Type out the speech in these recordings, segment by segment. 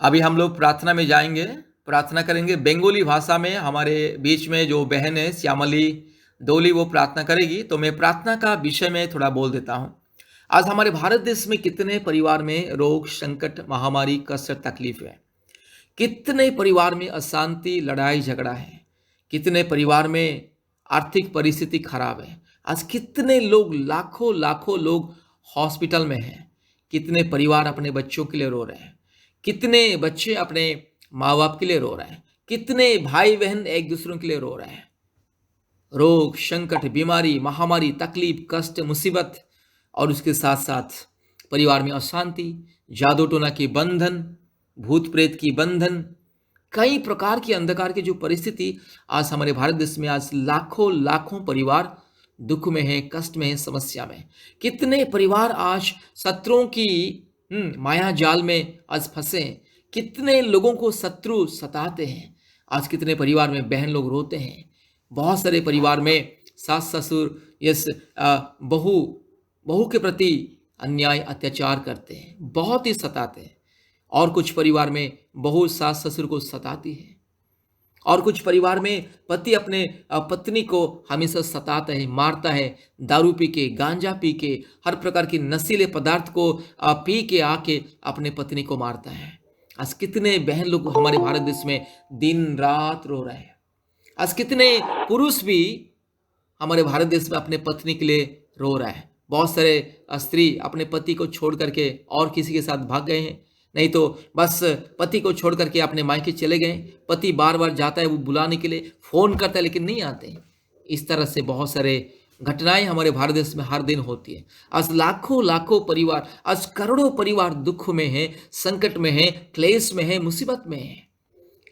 अभी हम लोग प्रार्थना में जाएंगे, प्रार्थना करेंगे बंगाली भाषा में। हमारे बीच में जो बहन है श्यामली दोली, वो प्रार्थना करेगी। तो मैं प्रार्थना का विषय में थोड़ा बोल देता हूँ। आज हमारे भारत देश में कितने परिवार में रोग, संकट, महामारी, कष्ट, तकलीफ है। कितने परिवार में अशांति, लड़ाई झगड़ा है। कितने परिवार में आर्थिक परिस्थिति खराब है। आज कितने लोग, लाखों लाखों लोग हॉस्पिटल में हैं। कितने परिवार अपने बच्चों के लिए रो रहे हैं। कितने बच्चे अपने माँ बाप के लिए रो रहे हैं। कितने भाई बहन एक दूसरों के लिए रो रहे हैं। रोग, संकट, बीमारी, महामारी, तकलीफ, कष्ट, मुसीबत, और उसके साथ साथ परिवार में अशांति, जादू टोना की बंधन, भूत प्रेत की बंधन, कई प्रकार की अंधकार की जो परिस्थिति आज हमारे भारत देश में, आज लाखों लाखों परिवार दुख में है, कष्ट में है, समस्या में है। कितने परिवार आज शत्रुओं की माया जाल में आज फंसे हैं। कितने लोगों को शत्रु सताते हैं। आज कितने परिवार में बहन लोग रोते हैं। बहुत सारे परिवार में सास ससुर यस बहू बहू के प्रति अन्याय अत्याचार करते हैं, बहुत ही सताते हैं। और कुछ परिवार में बहू सास ससुर को सताती है। और कुछ परिवार में पति अपने पत्नी को हमेशा सताता है, मारता है। दारू पी के, गांजा पी के, हर प्रकार की नशीले पदार्थ को पी के आके अपने पत्नी को मारता है। आज कितने बहन लोग हमारे भारत देश में दिन रात रो रहे हैं। आज कितने पुरुष भी हमारे भारत देश में अपने पत्नी के लिए रो रहा है। बहुत सारे स्त्री अपने पति को छोड़ करके और किसी के साथ भाग गए हैं। नहीं तो बस पति को छोड़ करके अपने मायके चले गए। पति बार बार जाता है वो बुलाने के लिए, फोन करता है लेकिन नहीं आते। इस तरह से बहुत सारे घटनाएं हमारे भारत देश में हर दिन होती है। आज लाखों लाखों परिवार, आज करोड़ों परिवार दुख में है, संकट में है, क्लेश में है, मुसीबत में है।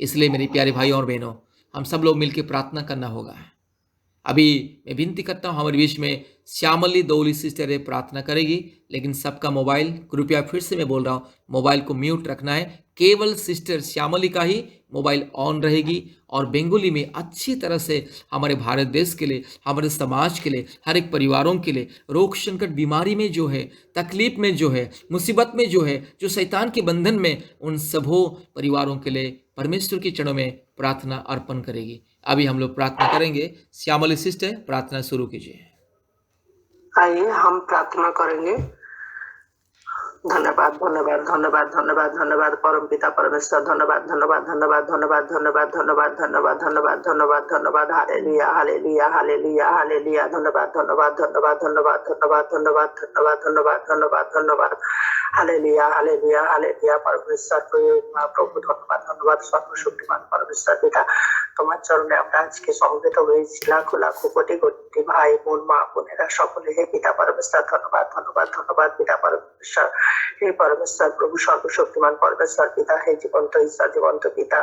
इसलिए मेरे प्यारे भाई और बहनों, हम सब लोग मिलकर प्रार्थना करना होगा। अभी मैं विनती करता हूँ, हमारे बीच में श्यामली दौली सिस्टर है, प्रार्थना करेगी। लेकिन सबका मोबाइल, कृपया फिर से मैं बोल रहा हूँ, मोबाइल को म्यूट रखना है। केवल सिस्टर श्यामली का ही मोबाइल ऑन रहेगी। और बंगाली में अच्छी तरह से हमारे भारत देश के लिए, हमारे समाज के लिए, हर एक परिवारों के लिए, रोग संकट, बीमारी में जो है, तकलीफ में जो है, मुसीबत में जो है, जो शैतान के बंधन में, उन सबों परिवारों के लिए परमेश्वर के चरणों में प्रार्थना अर्पण करेगी। अभी हम लोग प्रार्थना करेंगे। श्यामली सिस्टर, प्रार्थना शुरू कीजिए। आइए हम प्रार्थना करेंगे। धन्यवाद धन्यवाद धन्यवाद धन्यवाद धन्यवाद परम पिता परमेश्वर, धन्यवाद धन्यवाद धन्यवाद धन्यवाद धन्यवाद धन्यवाद धन्यवाद धन्यवाद धन्यवाद धन्यवाद हालेलुया हालेलुया हालेलुया हालेलुया धन्यवाद धन्यवाद धन्यवाद धन्यवाद धन्यवाद धन्यवाद धन्यवाद धन्यवाद धन्यवाद धन्यवाद हालेलुया हालेलुया हालेलुया परमेश्वर प्रभु धन्यवाद धन्यवाद सर्वशक्तिमान परमेश्वर पिता, তোমার চরণে আমরা আজকে সমবেত হয়েছি। লাখো লাখো কোটি কোটি ভাই বোন মা বোনেরা সকলে, হে পিতা পরমেশ্বর ধন্যবাদ ধন্যবাদ ধন্যবাদ পিতা পরমেশ্বর। হে পরমেশ্বর প্রভু সর্বশক্তিমান পরমেশ্বর পিতা, হে জীবন্ত ঈশ্বর, জীবন্ত পিতা,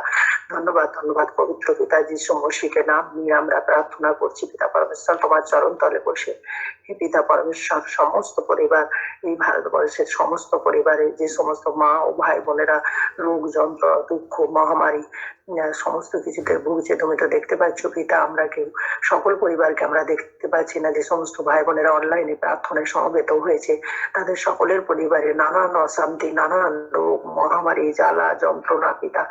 ধন্যবাদ ধন্যবাদ পবিত্র পিতা যিশু মসিকে নাম নিয়ে আমরা প্রার্থনা করছি পিতা পরমেশ্বর তোমার চরণ তলে বসে। হে পিতা পরমেশ্বর, সমস্ত পরিবার, এই ভারতবর্ষের সমস্ত পরিবারে যে সমস্ত মা ও ভাই বোনেরা রোগ, যন্ত্র, দুঃখ, মহামারী সমস্ত কিছুতে ভুগছে, তুমি তো দেখতে পাচ্ছ পিতা। আমরা কেউ সকল পরিবারকে আমরা দেখতে পাচ্ছি না। যে সমস্ত ভাই বোনেরা অনলাইনে প্রার্থনায় সমবেত হয়েছে, তাদের সকলের পরিবারে নানান অশান্তি, নানান রোগ, মহামারী, জ্বালা, যন্ত্রণা পিতা,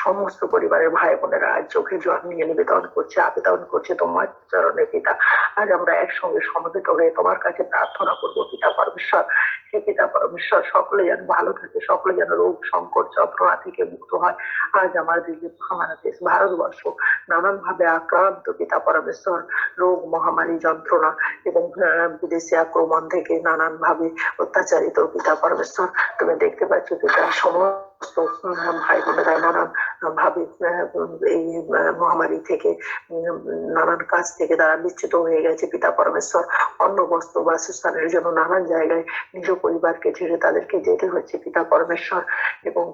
সমস্ত পরিবারের ভাই বোনেরা আজ চোখে জল নিয়ে নিবেদন করছে, আবেদন করছে তোমার চরণে পিতা। আজ আমরা একসঙ্গে সমবেত হয়ে তোমার কাছে প্রার্থনা করবো পিতা পরমেশ্বর। হে পিতা পরমেশ্বর, সকলে যেন ভালো থাকে, সকলে যেন রোগ, সংকট, যন্ত্রণা থেকে মুক্ত হয়। আজ আমাদের যে আমার দেশ ভারতবর্ষ নানান ভাবে আক্রান্ত পিতা পরমেশ্বর, রোগ, মহামারী, যন্ত্রণা এবং বিদেশি আক্রমণ থেকে নানান ভাবে অত্যাচারিত পিতা পরমেশ্বর। তুমি দেখতে পাচ্ছ পিতা, সমস্ত ভাই বোনেরা নানান ভাবে এই মহামারী থেকে, নানান কাজ থেকে তারা বিচ্যুত হয়ে গেছে পিতা পরমেশ্বর। অন্ন, বস্ত্র, বাসস্থানের জন্য নানান জায়গায় নিজ পরিবারকে ছেড়ে তাদেরকে যেতে হচ্ছে পিতা পরমেশ্বর। এবং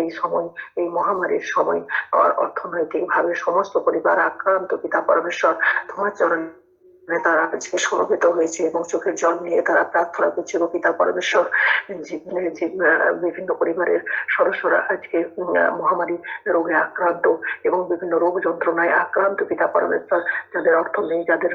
এই সময়, এই মহামারীর সময় অর্থনৈতিক ভাবে সমস্ত পরিবার আক্রান্ত পিতা পরমেশ্বর। তোমার চরণ তারা আজকে সমবেত হয়েছে এবং চোখের জল নিয়ে তারা প্রার্থনা করছে গো পিতা পরমেশ্বর। জীবনে যে বিভিন্ন পরিবারের সদস্যরা আজকে মহামারী রোগে আক্রান্ত এবং বিভিন্ন রোগ যন্ত্রণায় আক্রান্ত পিতা পরমেশ্বর, যাদের অর্থ নেই, যাদের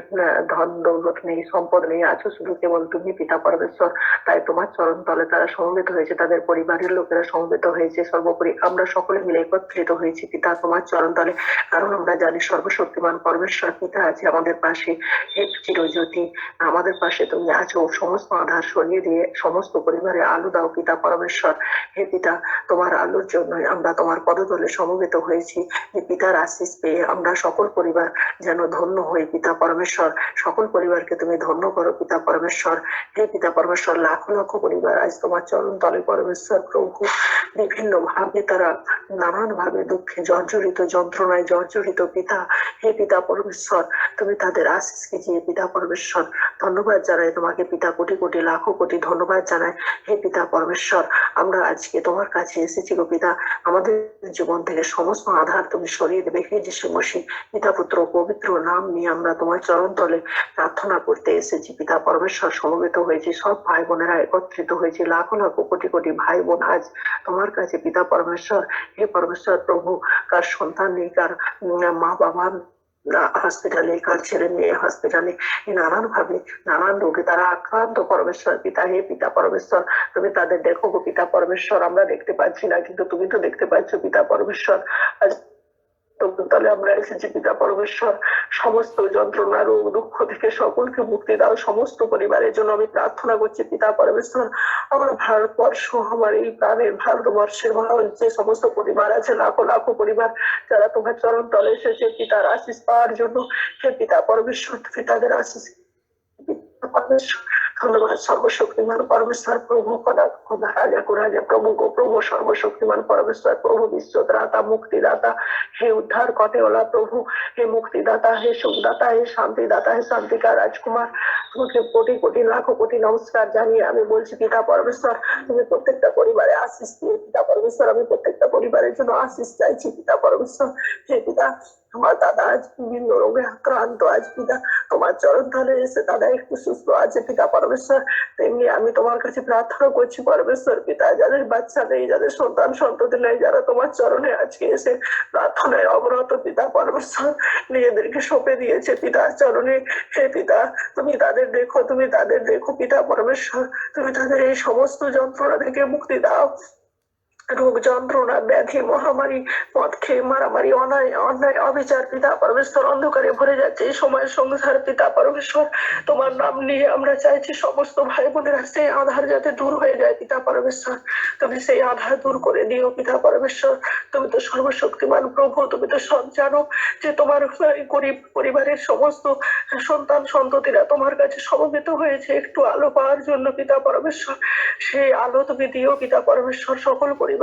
ধন দৌলত নেই, সম্পদ নেই, আছো শুধু কেবল তুমি পিতা পরমেশ্বর। তাই তোমার চরণ তলে তারা সমবেত হয়েছে, তাদের পরিবারের লোকেরা সমবেত হয়েছে, সর্বোপরি আমরা সকলে মিলে একত্রিত হয়েছি পিতা তোমার চরণ তলে। কারণ আমরা জানি সর্বশক্তিমান পরমেশ্বর পিতা আছে আমাদের পাশে। হে চিরজ্যোতি, আমাদের পাশে তুমি আছো, সমস্ত আধার সরিয়ে দিয়ে সমস্ত পরিবারে আলো দাও পিতা পরমেশ্বর। হে পিতা, তোমার আলোর জন্যই আমরা তোমার পদতলে সমবেত হয়েছি। হে পিতার আশীষ পেয়ে আমরা সকল পরিবার যেন ধন্য হই পিতা পরমেশ্বর। সকল পরিবারকে তুমি ধন্য করো পিতা পরমেশ্বর। হে পিতা পরমেশ্বর, লাখো লাখো পরিবার আজ তোমার চরণ তলে পরমেশ্বর প্রভু বিভিন্ন ভাবে তারা নানান ভাবে দুঃখে জর্জরিত, যন্ত্রণায় জর্জরিত পিতা। হে পিতা পরমেশ্বর, তুমি তাদের আশীষকে দিয়ে পিতা পরমেশ্বর ধন্যবাদ জানাই তোমাকে পিতা, কোটি কোটি লাখো কোটি ধন্যবাদ জানাই। হে পিতা পরমেশ্বর, আমরা আজকে তোমার কাছে এসেছি গো পিতা, আমাদের জীবন থেকে সমস্ত আধার তুমি সরিয়ে দেবে। হে যিশু মসিহ, পিতা পুত্র পবিত্র নাম নিয়ে আমরা তোমার চরণ তলে প্রার্থনা করতে এসেছি পিতা পরমেশ্বর। সমবেত হয়েছি সব ভাই বোনেরা, একত্রিত হয়েছি লাখো লাখো কোটি কোটি ভাই বোন আজ তোমার কাছে পিতা পরমেশ্বর। হে পরমেশ্বর প্রভু, কার সন্তান নেই, কার মা বাবা হসপিটালে, কার ছেলে মেয়ে হসপিটালে, নানান ভাবে নানান রোগে তারা আক্রান্ত পরমেশ্বর পিতা। হে পিতা পরমেশ্বর, তুমি তাদের দেখো গো পিতা পরমেশ্বর, আমরা দেখতে পাচ্ছি না কিন্তু তুমি তো দেখতে পাচ্ছ পিতা পরমেশ্বর। আজ তাহলে আমরা এসেছি পিতা পরমেশ্বর, সমস্ত যন্ত্রণা রোগ দুঃখ থেকে সকলকে মুক্তি দাও। সমস্ত পরিবারের জন্য আমি প্রার্থনা করছি পিতা পরমেশ্বর। আমার ভারতবর্ষ, আমার এই প্রাণের ভারতবর্ষের যে সমস্ত পরিবার আছে, লাখো লাখো পরিবার যারা তোমার চরণ তলে এসেছে পিতার আশীষ পাওয়ার জন্য। হে পিতা পরমেশ্বর, তুমি তাদের আশীষ ধন্যবাদ। সর্বশক্তিমান পরমেশ্বর প্রভু, খোদা রাজা কুরাজা প্রভু গো প্রভু, সর্বশক্তিমান পরমেশ্বর প্রভু, বিশ্বদাতা মুক্তিদাতা, হে উদ্ধার কটেওয়ালা প্রভু, হে মুক্তিদাতা, হে সুখদাতা, হে শান্তিদাতা, হে শান্তিকা রাজকুমার, তোমাকে কোটি কোটি লাখো কোটি নমস্কার জানিয়ে আমি বলছি পিতা পরমেশ্বর, তুমি প্রত্যেকটা পরিবারে আশীষ দিয়ে পিতা পরমেশ্বর, আমি প্রত্যেকটা পরিবারের জন্য আশীষ চাইছি পিতা পরমেশ্বর। হে পিতা, আমার দাদা আজ বিভিন্ন রোগে আক্রান্ত, আজ পিতা তোমার চরণ তলে এসে দাদা একটু সুস্থ আছে পিতা পরমেশ্বর। তেমনি আমি তোমার কাছে প্রার্থনা করছি পরমেশ্বর পিতা, যাদের বাচ্চা নেই, যাদের সন্তান সন্ততি নেই, যারা তোমার চরণে আজকে এসে প্রার্থনায় অবরত পিতা পরমেশ্বর নিজেদেরকে সঁপে দিয়েছে পিতার চরণে। হে পিতা, তুমি তাদের দেখো, তুমি তাদের দেখো পিতা পরমেশ্বর, তুমি তাদের এই সমস্ত যন্ত্রণা থেকে মুক্তি দাও। রোগ যন্ত্রণা ব্যাধি মহামারী, পথ খেয়ে মারামারি, অন্যায় অবিচার পিতা পরমেশ্বর, অন্ধকারে ভরে যাচ্ছে এই সময়ের সংসার পিতা পরমেশ্বর। তোমার নাম নিয়ে আমরা চাইছি সমস্ত ভাই বোনেরা সেই আধার যাতে দূর হয়ে যায় পিতা পরমেশ্বর। তুমি সেই আধার দূর করে দিও পিতা পরমেশ্বর। তুমি তো সর্বশক্তিমান প্রভু, তুমি তো সব জানো যে তোমার গরিব পরিবারের সমস্ত সন্তান সন্ততিরা তোমার কাছে সমবেত হয়েছে একটু আলো পাওয়ার জন্য পিতা পরমেশ্বর। সেই আলো তুমি দিও পিতা পরমেশ্বর সকল পরিবারকে।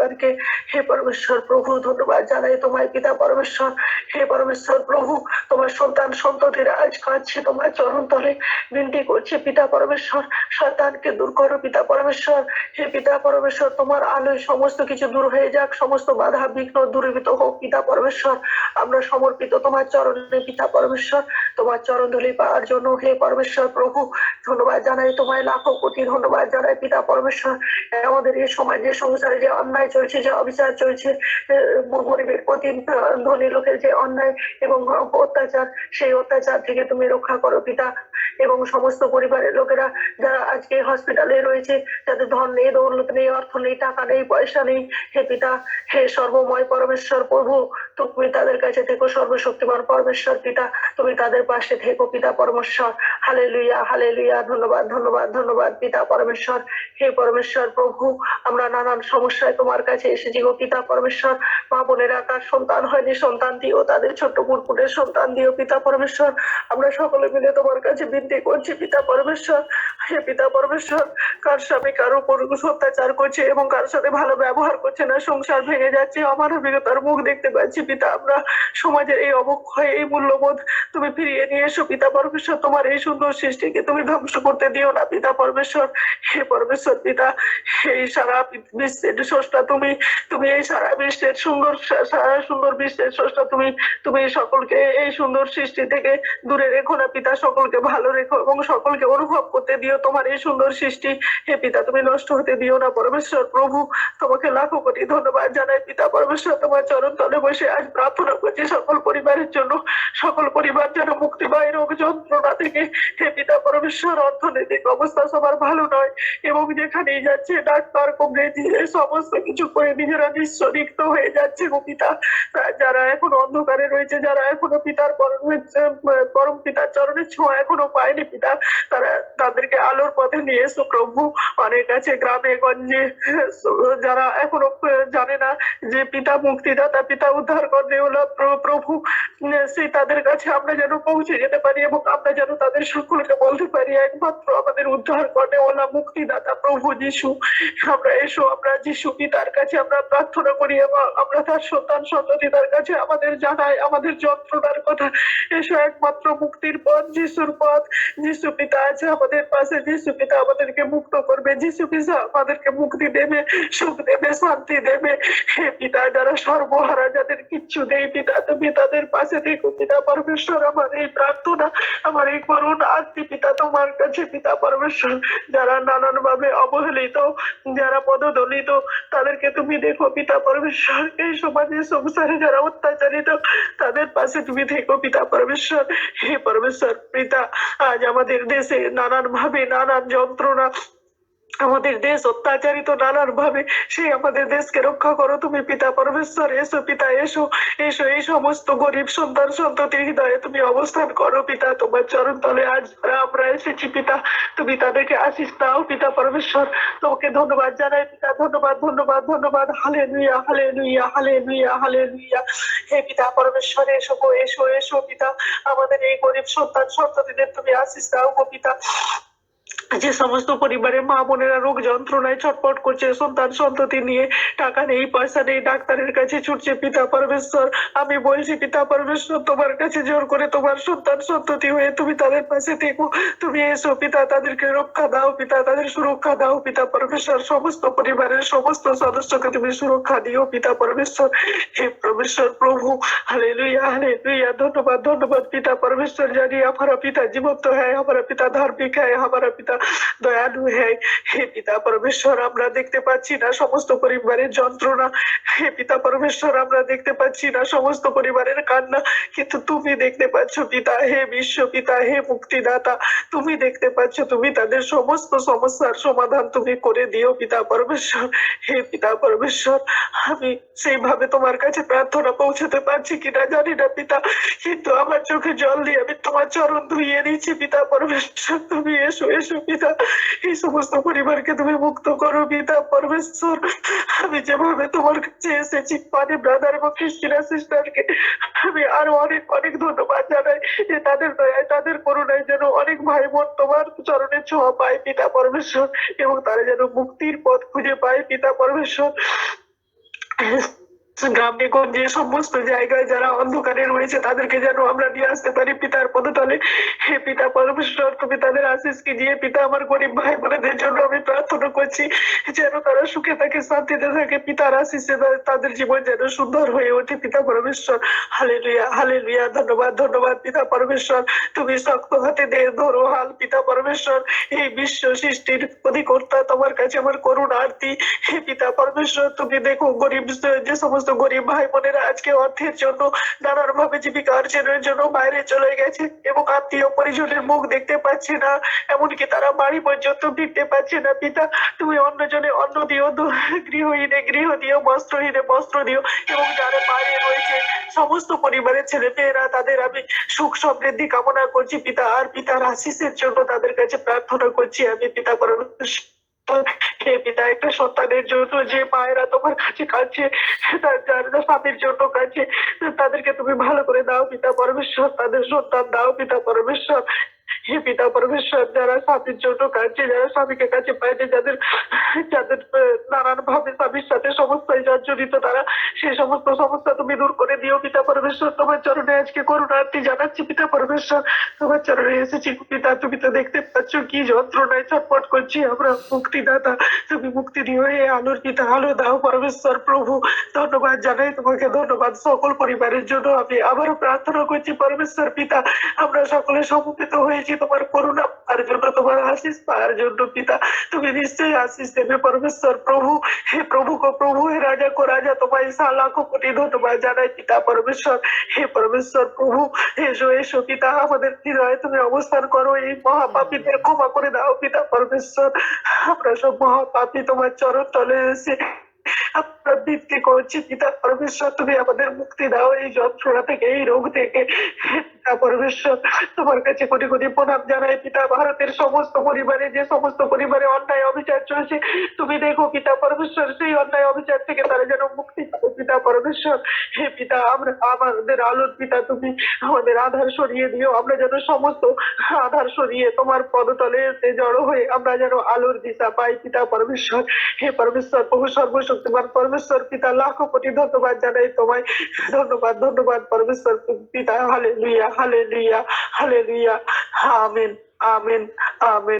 হে পরমেশ্বর প্রভু, ধন্যবাদ জানাই তোমায় পিতা পরমেশ্বর। হে পরমেশ্বর প্রভু, তোমার সন্তান সন্ততিরা আজ কাঁদছে তোমার চরণ তলে, বিনতি করছে পিতা পরমেশ্বর, শয়তানকে দূর করো পিতা পরমেশ্বর। হে পিতা পরমেশ্বর, তোমার আলোয় সমস্ত কিছু দূর হয়ে যাক, সমস্ত বাধা বিঘ্ন দূরীভূত হোক পিতা পরমেশ্বর। আমরা সমর্পিত তোমার চরণে পিতা পরমেশ্বর, তোমার চরণ ধুলি পাওয়ার জন্য। হে পরমেশ্বর প্রভু, ধন্যবাদ জানাই তোমায়, লাখো কোটি ধন্যবাদ জানাই পিতা পরমেশ্বর। আমাদের এই সমাজে সংসারে যে অন্যায় চলছে, যে অবিচার চলছে, গরিবের প্রতি ধনী লোকের যে অন্যায় এবং অত্যাচার, সেই অত্যাচার থেকে তুমি রক্ষা করো পিতা। এবং সমস্ত পরিবারের লোকেরা যারা আজকে হসপিটালে রয়েছে, যাদের ধন নেই, দৌলত নেই, অর্থ নেই, টাকা নেই, পয়সা নেই, হে পিতা, হে সর্বময় পরমেশ্বর প্রভু, তুমি তাদের কাছে থেকো। সর্বশক্তিমান পরমেশ্বর পিতা, তুমি তাদের পাশে থেকো পিতা পরমেশ্বর। হালেলুয়া হালেলুয়া, ধন্যবাদ ধন্যবাদ ধন্যবাদ পিতা পরমেশ্বর। হে পরমেশ্বর প্রভু, আমরা নানান সমস্যায় তোমার কাছে এসেছি গো পিতা পরমেশ্বর। মা বোনেরা কার সন্তান হয়নি, সন্তান দিও, তাদের ছোট্ট পুটপুটের সন্তান দিও পিতা পরমেশ্বর। আমরা সকলে মিলে তোমার কাছে বিনতি করছি পিতা পরমেশ্বর। হে পিতা পরমেশ্বর, কার স্বামী কার উপর অত্যাচার করছে এবং কার সাথে ভালো ব্যবহার করছে না, সংসার ভেঙে যাচ্ছে, অমানবিকতার মুখ দেখতে পাচ্ছি পিতা আমরা সমাজের এই অবক্ষয় এই মূল্যবোধ তুমি ফিরিয়ে নিয়ে এসো পিতা পরমেশ্বর। তোমার এই সুন্দর সৃষ্টিকে তুমি ধ্বংস করতে দিও না পিতা পরমেশ্বর। হে পরমেশ্বর পিতা, এই সারা বিশ্বের স্রষ্টা তুমি, তুমি এই সারা বিশ্বের সারা সুন্দর বিশ্বের স্রষ্টা তুমি। তুমি সকলকে এই সুন্দর সৃষ্টি থেকে দূরে রেখো না পিতা, সকলকে ভালো রেখো এবং সকলকে অনুভব করতে দিও তোমার এই সুন্দর সৃষ্টি। হে পিতা, তুমি নষ্ট হতে দিও না পরমেশ্বর। প্রভু, তোমাকে লাখো কোটি ধন্যবাদ জানাই পিতা পরমেশ্বর। তোমার চরণ তলে বসে আজ প্রার্থনা করছি সকল পরিবারের জন্য, সকল পরিবার যেন মুক্তি পায় রোগ যন্ত্রণা থেকে। হে পিতা পরমেশ্বর, অর্থনৈতিক অবস্থা সবার ভালো নয় এবং যেখানেই যাচ্ছে ডাক্তার কংগ্রেজি এই সমস্ত কিছু করে নিজেরা নিঃস্বরিক্ত হয়ে যাচ্ছে গো পিতা। যারা এখন অন্ধকারে রয়েছে, যারা এখনো পিতার পরম পিতার চরণের ছোঁয়া এখনো পায়নি পিতা, তারা তাদেরকে আলোর পথে নিয়ে এসো প্রভু। অনেক আছে গ্রামে গঞ্জে যারা এখনো জানে না যে পিতা মুক্তিদাতা, পিতা উদ্ধার করে ওলা প্রভু, সেই তাদের কাছে আমরা যেন পৌঁছে যেতে পারি এবং আমরা যেন তাদের সকলকে বলতে পারি একমাত্র আমাদের উদ্ধার করে ওলা মুক্তিদাতা প্রভু যিশু। আমরা এসো, আমরা যিশু পিতার কাছে আমরা প্রার্থনা করি এবং আমরা তার সন্তান সন্ততি তার কাছে আমাদের জানাই আমাদের যন্ত্রণার কথা। এসো, একমাত্র মুক্তির পথ যিশুর পথ। যিশু পিতা আছে আমাদের পাশে, যিশু পিতা আমাদেরকে মুক্ত করবে, যিশু পিতা আমাদেরকে মুক্তি দেবে, সুখ দেবে, শান্তি দেবে। হে পিতা, যারা সর্বহারা, যাদের কিচ্ছু নেই পিতা, তুমি তাদের পাশে থেকো পিতা পরমেশ্বর। আমার এই প্রার্থনা, আমার এই করুণ আরতি পিতা তোমার কাছে পিতা পরমেশ্বর। যারা নানান ভাবে অবহেলিত, যারা পদদলিত, তাদেরকে তুমি দেখো পিতা পরমেশ্বর। এই সমাজে সংসারে যারা অত্যাচারিত, তাদের পাশে তুমি থেকো পিতা পরমেশ্বর। হে পরমেশ্বর পিতা, আজ আমাদের দেশে নানান ভাবে নানান যন্ত্রণা, আমাদের দেশ অত্যাচারিত নানান ভাবে, সেই আমাদের দেশকে রক্ষা করো তুমি পিতা পরমেশ্বর। এসো পিতা, এসো এসো, এই সমস্ত গরিব সন্তান সন্ততির হৃদয়ে তুমি অবস্থান করো পিতা। তোমার চরণ তলে আজ আমরা এসেছি পিতা, তুমি তাদেরকে আশিস দাও পিতা পরমেশ্বর। তোমাকে ধন্যবাদ জানাই পিতা, ধন্যবাদ ধন্যবাদ ধন্যবাদ। Hallelujah hallelujah hallelujah hallelujah. হে পিতা পরমেশ্বর, এসো গো, এসো এসো পিতা, আমাদের এই গরিব সন্তান সন্ততিদের তুমি আশিস দাও গো পিতা। যে সমস্ত পরিবারের মা বোনেরা রোগ যন্ত্রণায় ছটপট করছে, সন্তান সন্ততি নিয়ে, টাকা নেই পয়সা নেই, ডাক্তারের কাছে ছুটছে পিতা পরমেশ্বর, আমি বলছি পিতা পরমেশ্বর, তোমার কাছে জোর করে তোমার সন্তান সন্ততি হয়ে তুমি তাদের পাশে থেকো। তুমি এসো পিতা, তাদেরকে রক্ষা দাও পিতা, তাদের সুরক্ষা দাও পিতা পরমেশ্বর। সমস্ত পরিবারের সমস্ত সদস্যকে তুমি সুরক্ষা দিও পিতা পরমেশ্বর। হে পরমেশ্বর প্রভু, हालेलुया हालेलुया। धन्यवाद धन्यवाद पिता परमेश्वर। जानिए हमारा पिता जीवंत है, हमारा पिता धार्मिक है, हमारा पिता দয়ালু है। হে পিতা পরমেশ্বর, আমরা দেখতে পাচ্ছি না সমস্ত পরিবারের যন্ত্রণা, হে পিতা পরমেশ্বর, আমরা দেখতে পাচ্ছি না সমস্ত পরিবারের কান্না, কিন্তু তুমি দেখতে পাচ্ছ পিতা। হে বিশ্ব পিতা, হে মুক্তিদাতা, তুমি দেখতে পাচ্ছ, তুমি তাদের সমস্ত সমস্যার সমাধান তুমি করে দিও পিতা পরমেশ্বর। হে পিতা পরমেশ্বর, আমি সেইভাবে তোমার কাছে প্রার্থনা পৌঁছাতে পারছি কিনা জানি না পিতা, কিন্তু আমার চোখে জল দিয়ে আমি তোমার চরণ ধুইয়ে দিচ্ছি পিতা পরমেশ্বর। তুমি এসো এসো পিতা, এই সমস্ত পরিবারকে তুমি মুক্ত করো পিতা পরমেশ্বর। আমি যেভাবে তোমার কাছে এসেছি, মানে ব্রাদার এবং ক্রিস্টিনা সিস্টারকে আমি আরো অনেক অনেক ধন্যবাদ জানাই যে তাদের দয়ায় তাদের করুণায় যেন অনেক ভাই বোন তোমার চরণে ছোঁয়া পায় পিতা পরমেশ্বর, এবং তারা যেন মুক্তির পথ খুঁজে পায় পিতা পরমেশ্বর। গ্রামে গঞ্জে সমস্ত জায়গায় যারা অন্ধকারে রয়েছে তাদেরকে যেন আমরা নিয়ে আসতে পারি পিতার পদতলে। হে পিতা পরমেশ্বর, তুমি তাদের আশিসকে দিয়ে পিতা, আমার গরিব ভাই বোনেদের জন্য আমি প্রার্থনা করছি যেন তারা সুখে থাকে, শান্তিতে থাকে, পিতার আশিসে তাদের জীবন যেন সুন্দর হয়ে ওঠে পিতা পরমেশ্বর। Hallelujah hallelujah. ধন্যবাদ ধন্যবাদ পিতা পরমেশ্বর। তুমি শক্ত হাতে ধরো হাল পিতা পরমেশ্বর। এই বিশ্ব সৃষ্টির অধিকর্তা, তোমার কাছে আমার করুণ আরতি। হে পিতা পরমেশ্বর, তুমি দেখো গরিব যে সমস্ত গরিব ভাই বোনেরা আজকে অর্থের জন্য, নানান ভাবে জীবিকা অর্জনের জন্য বাইরে চলে গেছে এবং আত্মীয় পরিজনের মুখ দেখতে পাচ্ছে না, এমনকি তারা বাড়ি পর্যন্ত ফিরতে পারছে না পিতা। তুমি অন্যজনে অন্ন দিও, গৃহহীনে গৃহ দিও, বস্ত্রহীনে বস্ত্র দিও, এবং যারা বাইরে রয়েছে সমস্ত পরিবারের ছেলে মেয়েরা, তাদের আমি সুখ সমৃদ্ধি কামনা করছি পিতা, আর পিতার আশিসের জন্য তাদের কাছে প্রার্থনা করছি আমি পিতা পরমেশ্বর। হে পিতা, একটা সন্তানের জন্য যে মায়েরা তোমার কাছে কাঁদছে, যার স্বামীর জন্য কাঁদছে, তাদেরকে তুমি ভালো করে দাও পিতা পরমেশ্বর, তাদের সন্তান দাও পিতা পরমেশ্বর। হে পিতা পরমেশ্বর, যারা স্বামীর জন্য কাছে, যারা স্বামীকে কাছে পায়নি, যাদের যাদের নানান ভাবে স্বামীর সাথে সমস্যায় জর্জরিত, তারা সেই সমস্ত সমস্যা তুমি দূর করে দিও পিতা পরমেশ্বর। তোমার চরণে আজকে করুণার্থী জানাচ্ছি পিতা পরমেশ্বর, তোমার চরণে এসেছি পিতা। তুমি তো দেখতে পাচ্ছ কি যন্ত্রণায় ছটফট করছি আমরা, মুক্তিদাতা তুমি মুক্তি দিও হে আলোর পিতা, আলো দাও পরমেশ্বর প্রভু। ধন্যবাদ জানাই তোমাকে, ধন্যবাদ সকল পরিবারের জন্য। আমি আবারও প্রার্থনা করছি পরমেশ্বর পিতা, আমরা সকলে সমবেত হয়েছি তোমার করুণা পাওয়ার জন্য, তোমার আশিস পাওয়ার জন্য পিতা। তুমি নিশ্চয়ই আশিস দেবে পরমেশ্বর প্রভু। হে প্রভু কো প্রভু, হে রাজা কো রাজা, তোমায় লাখো কোটি ধন্যবাদ জানাই পিতা পরমেশ্বর। হে পরমেশ্বর প্রভু, এসো এসো পিতা, আমাদের হৃদয়ে তুমি অবস্থান করো। এই মহাপাপীদের ক্ষমা করে দাও পিতা পরমেশ্বর। আমরা সব মহাপাপী তোমার চরণ তলে এসে আমরা বৃত্তি করছি পিতা পরমেশ্বর, তুমি আমাদের মুক্তি দাও এই যন্ত্রণা থেকে, এই রোগ থেকে। হে পিতা পরমেশ্বর, তোমার কাছে কোটি কোটি প্রণাম জানাই পিতা। ভারতের সমস্ত পরিবারে, যে সমস্ত পরিবারে অন্যায় অবিচার চলছে, তুমি দেখো পিতা পরমেশ্বর, সেই অন্যায় অবিচার থেকে তারা যেন মুক্তি পাবে পিতা পরমেশ্বর। হে পিতা, আমরা আমাদের আলোর পিতা, তুমি আমাদের আধার সরিয়ে দিও। আমরা যেন সমস্ত আধার সরিয়ে তোমার পদতলে এসে জড়ো হয়ে আমরা যেন আলোর দিশা পাই পিতা পরমেশ্বর। হে পরমেশ্বর প্রভু সর্বশক্তিমান পরমেশ্বর পিতা, লাখো কোটি ধন্যবাদ জানাই তোমায়। ধন্যবাদ ধন্যবাদ পরমেশ্বর পিতা। Hallelujah hallelujah hallelujah. Amen amen amen.